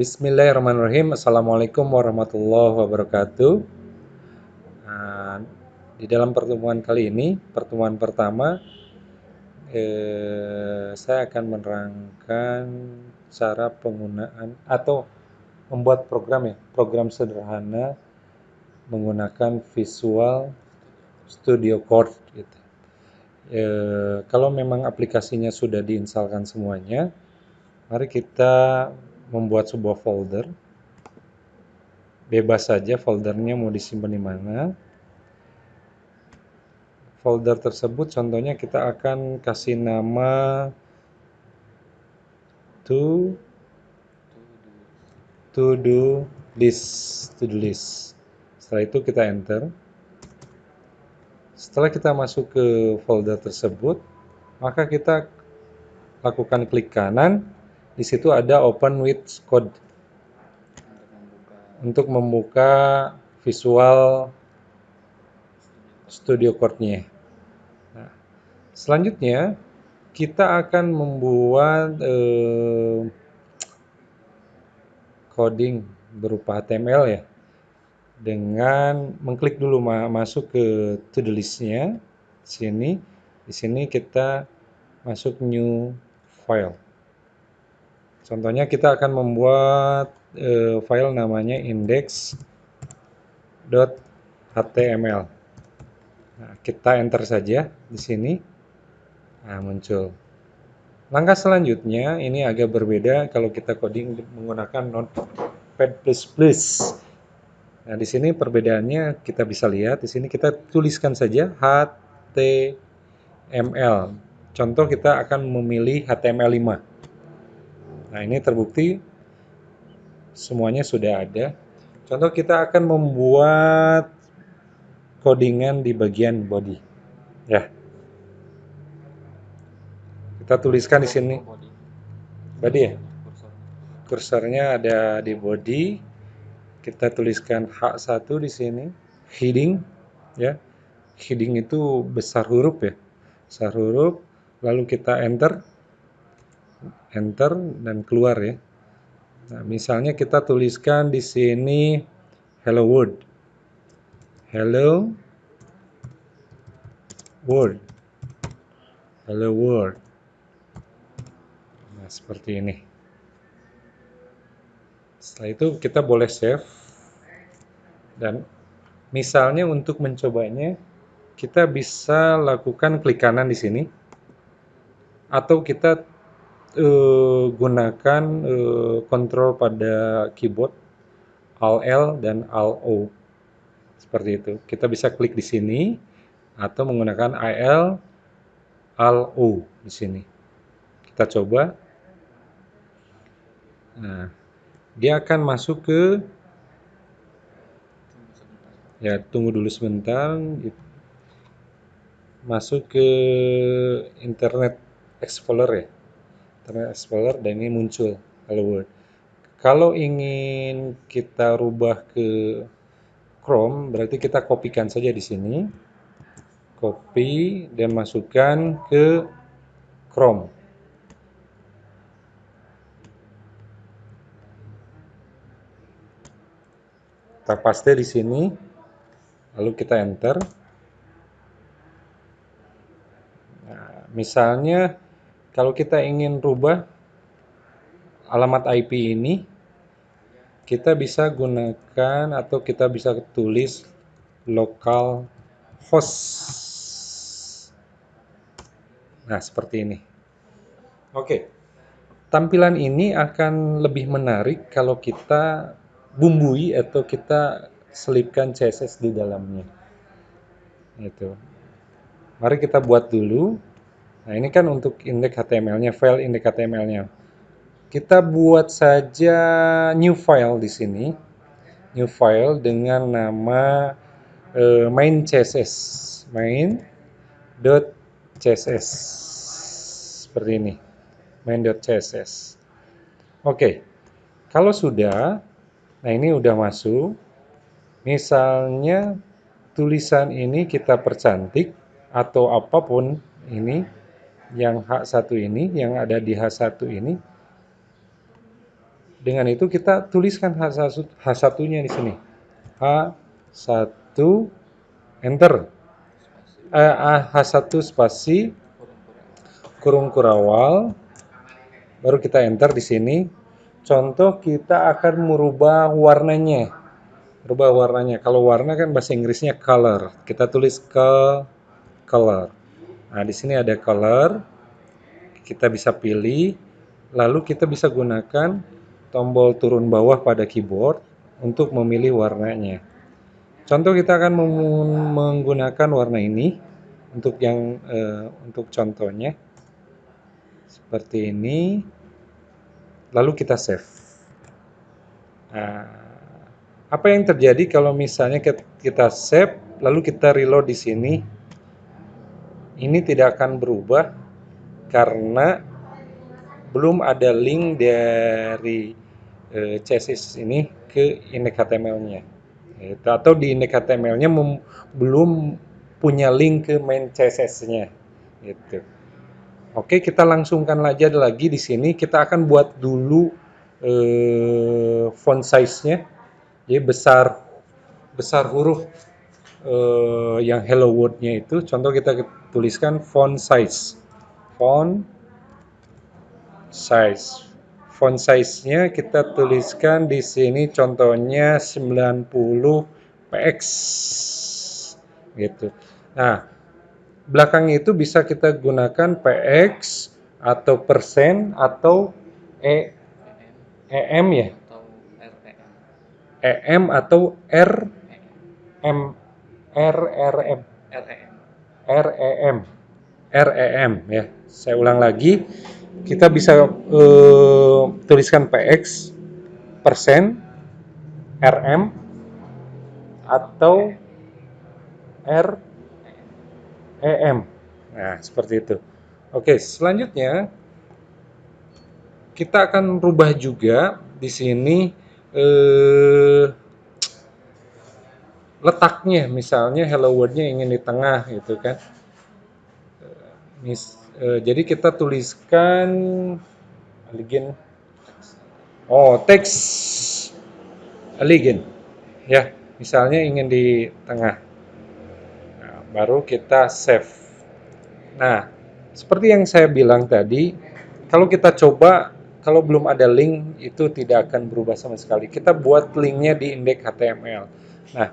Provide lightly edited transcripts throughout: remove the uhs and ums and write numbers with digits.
Bismillahirrahmanirrahim. Assalamualaikum warahmatullahi wabarakatuh. Nah, di dalam pertemuan kali ini, pertemuan pertama, saya akan menerangkan cara penggunaan atau membuat program sederhana menggunakan Visual Studio Code. Gitu. Kalau memang aplikasinya sudah diinstalkan semuanya, mari kita membuat sebuah folder. Bebas saja foldernya mau disimpan di mana. Folder tersebut contohnya kita akan kasih nama to do list. Setelah itu kita enter. Setelah kita masuk ke folder tersebut, maka kita lakukan klik kanan. Di situ ada open with code untuk membuka Visual Studio Code-nya. Nah, selanjutnya kita akan membuat coding berupa HTML ya, dengan mengklik dulu masuk ke to-do list-nya. Di sini kita masuk new file. Contohnya kita akan membuat file namanya index.html. Nah, kita enter saja di sini. Nah, muncul. Langkah selanjutnya ini agak berbeda kalau kita coding menggunakan Notepad++. Nah, di sini perbedaannya kita bisa lihat. Di sini kita tuliskan saja HTML. Contoh kita akan memilih HTML5. Nah, ini terbukti semuanya sudah ada. Contoh kita akan membuat codingan di bagian body. Ya. Kita tuliskan di sini. Body ya? Kursornya ada di body. Kita tuliskan H1 di sini. Heading ya. Heading itu besar huruf ya. Besar huruf, lalu kita enter dan keluar ya. Nah, misalnya kita tuliskan di sini hello world. Hello world. Hello world. Nah, seperti ini. Setelah itu kita boleh save. Dan misalnya untuk mencobanya, kita bisa lakukan klik kanan di sini. Atau kita gunakan kontrol pada keyboard Alt L dan Alt O. Seperti itu. Kita bisa klik di sini atau menggunakan IL Alt O di sini. Kita coba. Nah, dia akan masuk ke ya, tunggu dulu sebentar. Masuk ke Internet Explorer ya. Internet Explorer dan ini muncul Hello World. Kalau ingin kita rubah ke Chrome, berarti kita kopikan saja di sini. Copy dan masukkan ke Chrome. Kita paste di sini. Lalu kita enter. Nah, misalnya kalau kita ingin rubah alamat IP ini, kita bisa gunakan atau kita bisa tulis local host. Nah, seperti ini. Oke. Tampilan ini akan lebih menarik kalau kita bumbui atau kita selipkan CSS di dalamnya. Itu. Mari kita buat dulu. Nah, ini kan untuk indeks HTML-nya, file indeks HTML-nya. Kita buat saja new file di sini. New file dengan nama main CSS. Main.css. Seperti ini. Main.css. Oke. Kalau sudah, nah ini udah masuk. Misalnya tulisan ini kita percantik atau apapun ini yang H1 ini, yang ada di H1 ini, Dengan itu kita tuliskan H1-nya di sini. H1 enter. H1 spasi kurung kurawal, baru kita enter di sini. Contoh kita akan merubah warnanya. Rubah warnanya. Kalau warna kan bahasa Inggrisnya color. Kita tulis color. Nah, di sini ada color. Kita bisa pilih. Lalu kita bisa gunakan tombol turun bawah pada keyboard untuk memilih warnanya. Contoh kita akan menggunakan warna ini untuk contohnya seperti ini. Lalu kita save. Nah, apa yang terjadi kalau misalnya kita save lalu kita reload di sini? Ini tidak akan berubah karena belum ada link dari CSS ini ke index.html-nya. Atau di index.html-nya belum punya link ke main CSS-nya. Gitu. Oke, kita langsungkan aja lagi di sini. Kita akan buat dulu font size-nya. Jadi besar huruf yang hello world-nya itu. Contoh kita tuliskan font size. Font size-nya kita tuliskan di sini contohnya 90 px gitu. Nah, belakang itu bisa kita gunakan px atau persen atau em ya. Em atau rem ya. Saya ulang lagi. Kita bisa tuliskan px, persen, rm, atau rem. Nah, seperti itu. Oke, selanjutnya kita akan rubah juga di sini letaknya. Misalnya hello world-nya ingin di tengah gitu kan. Jadi kita tuliskan elegant. Teks elegant. Ya, misalnya ingin di tengah. Nah, baru kita save. Nah, seperti yang saya bilang tadi, kalau kita coba, kalau belum ada link, itu tidak akan berubah sama sekali. Kita buat linknya di index.html. Nah,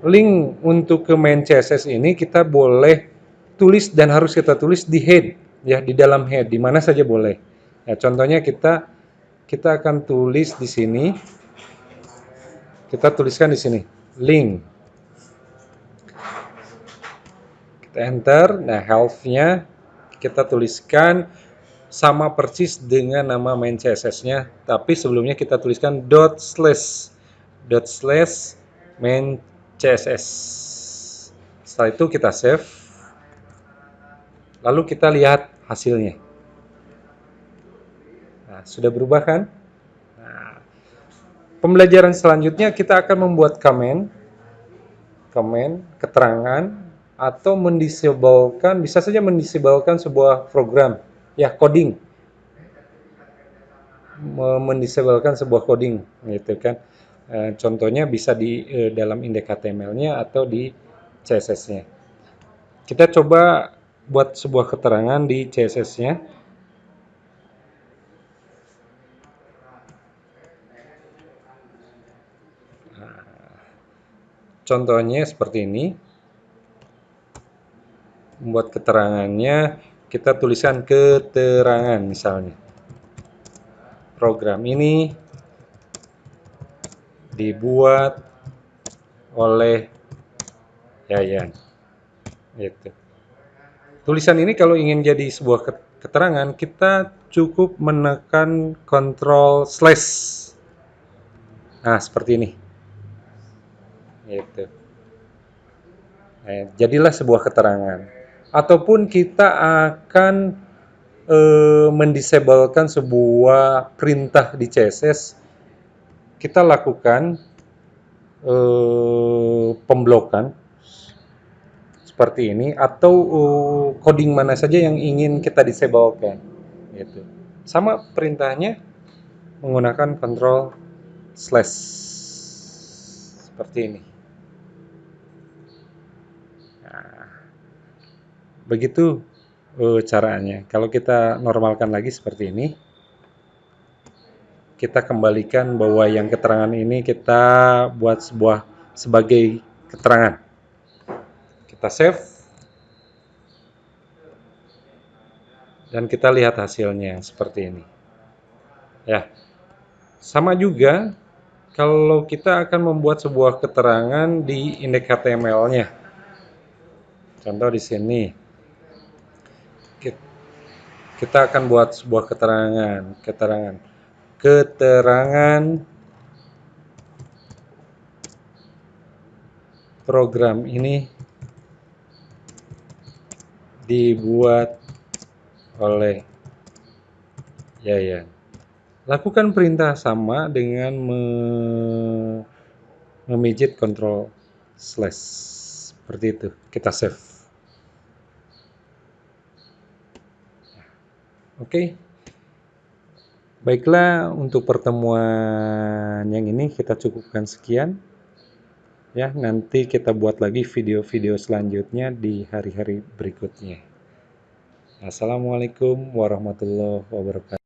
link untuk ke main CSS ini kita boleh tulis dan harus kita tulis di head, ya, di dalam head, di mana saja boleh. Ya, contohnya kita akan tulis di sini. Kita tuliskan di sini link. Kita enter. Nah, health-nya kita tuliskan sama persis dengan nama main CSS-nya, tapi sebelumnya kita tuliskan // main CSS. Setelah itu kita save. Lalu kita lihat hasilnya. Nah, sudah berubah kan? Nah, pembelajaran selanjutnya kita akan membuat comment, keterangan, atau mendisablekan, bisa saja mendisablekan sebuah program, ya, coding. Mendisablekan sebuah coding, gitu kan. Contohnya bisa di dalam index.html-nya atau di CSS-nya. Kita coba buat sebuah keterangan di CSS-nya. Contohnya seperti ini. Membuat keterangannya, kita tuliskan keterangan misalnya. Program ini dibuat oleh Yayan. Gitu. Tulisan ini kalau ingin jadi sebuah keterangan, kita cukup menekan Ctrl/. Nah, seperti ini. Gitu. Nah, jadilah sebuah keterangan. Ataupun kita akan mendisablekan sebuah perintah di CSS, kita lakukan pemblokan seperti ini, atau coding mana saja yang ingin kita disablekan, gitu. Sama perintahnya, menggunakan Ctrl slash seperti ini. Nah, begitu caranya. Kalau kita normalkan lagi seperti ini, kita kembalikan bahwa yang keterangan ini kita buat sebagai keterangan. Kita save dan kita lihat hasilnya seperti ini. Ya, sama juga kalau kita akan membuat sebuah keterangan di indeks HTML-nya. Contoh di sini. Kita akan buat sebuah keterangan program ini dibuat oleh Yayan. Lakukan perintah sama dengan memijit Ctrl slash seperti itu. Kita save. Oke. Baiklah, untuk pertemuan yang ini kita cukupkan sekian. Ya, nanti kita buat lagi video-video selanjutnya di hari-hari berikutnya. Assalamualaikum warahmatullahi wabarakatuh.